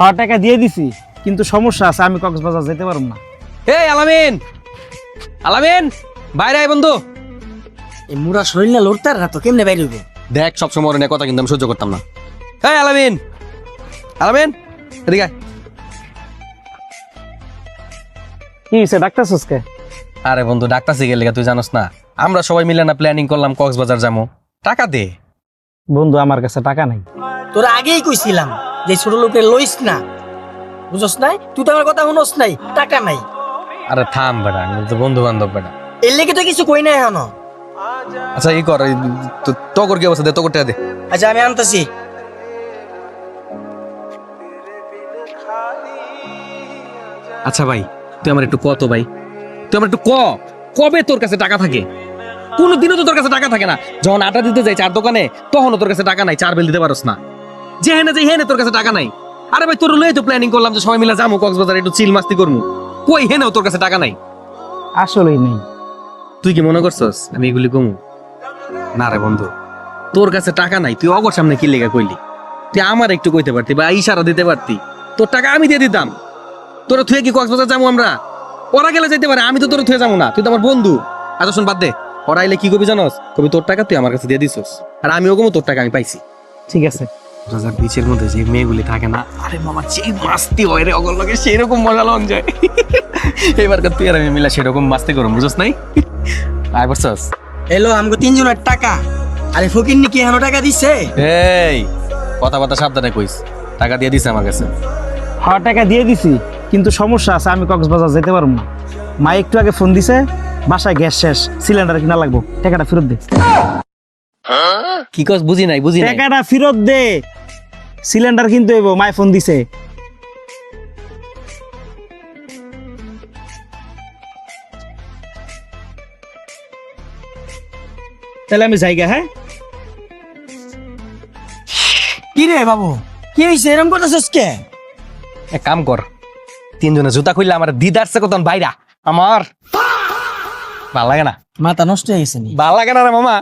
হ্যাঁ টাকা দিয়ে দিছি, কিন্তু সমস্যা আছে, আমি কক্সবাজার যেতে পারব না। এই আলামিন, আলামিন বাইরে আয় বন্ধু। এই মুড়া শরীর না লড়তার না তো কেমনে বাইরে হইব? দেখ সবসময় ওর নিয়ে কথা কিন্তু আমি সহ্য করতাম না। এই আলামিন, আলামিন এদিকে আয়। কি হয়েছে, ডাক্তার সুস্কে? আরে বন্ধু ডাক্তারছি গেলে তুই জানোস না, আমরা সবাই মিলে না প্ল্যানিং করলাম কক্সবাজার যাবো, টাকা দে। বন্ধু আমার কাছে টাকা নাই। তোরা আগেই কইছিলাম যে ছোট লোকের লইস না, বুঝছ নাই? তুই তো আমার কথা শুনস নাই, টাকা নাই। আরে থাম বেটা, আমি তো বন্ধু বান্ধব বেটা। এর লেগে তো কিছু কই নাই এখনো। আচ্ছা ই কর, তোর কি অবস্থা, দে তোর টাকা দে। আচ্ছা আমি আনতাছি। আচ্ছা ভাই তুই আমার একটু কত ভাই, তুই আমার একটু কবে তোর কাছে টাকা থাকে? কোনদিনও তো তোর কাছে টাকা থাকে না। যখন আটা দিতে যাই চার দোকানে, তখনও তোর কাছে টাকা নাই, চার বিল দিতে পারস না। যে হেনে যে হেনে তোর কাছে টাকা নাই। আরে ভাই তোর লয়ে তো প্ল্যানিং করলাম যে সবাই মিলে যাবো কক্সবাজার, একটু চিল মাস্তি করবো, কই হেনেও তোর কাছে টাকা নাই। আসলেই নেই। তুই কি মনে করছস আমি এগুলি কমু? না রে বন্ধু, তোর কাছে টাকা নাই, তুই অগর সামনে কি লেগা কইলি? তুই আমার একটু কইতে পারতি বা ইশারা দিতে পারতি, তোর টাকা আমি দিয়ে দিতাম। তোরা থুয়ে কি কক্সবাজার যাবো আমরা? ওরা গেলে যেতে পারে, আমি তো তোর থুয়ে যাবো না, তুই তো আমার বন্ধু। আচ্ছা শোন বাদ দে, ওরা আইলে কি কবি জানোস? কবি তোর টাকা তুই আমার কাছে দিয়ে দিছস, আর আমিও কমু তোর টাকা আমি পাইছি। ঠিক আছে। কক্সবাজার বিচের মধ্যে যে মেয়েগুলি থাকে না, আরে মামা যেই মাস্তি হয় রে অগর লগে, সেরকম মজা লন যায়। এবার তুই আর আমি মিলা সেরকম মাস্তি করুম, বুঝছ নাই? আয় বসছস। এলো আমাকে তিনজনের টাকা, আরে ফকির কি এখনো টাকা দিচ্ছে? এই কথা সাবধানে কইস, টাকা দিয়ে দিছে আমার কাছে। হ্যাঁ টাকা দিয়ে দিছি, কিন্তু সমস্যা আছে, আমি কক্সবাজার যেতে পারব না। মা একটু আগে ফোন দিছে, বাসায় গ্যাস শেষ, সিলিন্ডার কিনা লাগবো, টাকাটা ফেরত দে। কি কস বুঝি নাই টাকাটা ফেরত দে, সিলিন্ডার কিনতে হইব, মায় ফোন দিছে। তাহলে আমি যাইগা। হ্যাঁ কি রে বাবু, কি হয়েছে এরকম করতেছস কে? এক কাম কর, তিনজনে জুতা খুললে আমার দিদারছে কত বাইরা, আমার ভাল লাগে না। মাথা নষ্ট হয়ে গেছে নি? ভাল লাগে না রে মামা।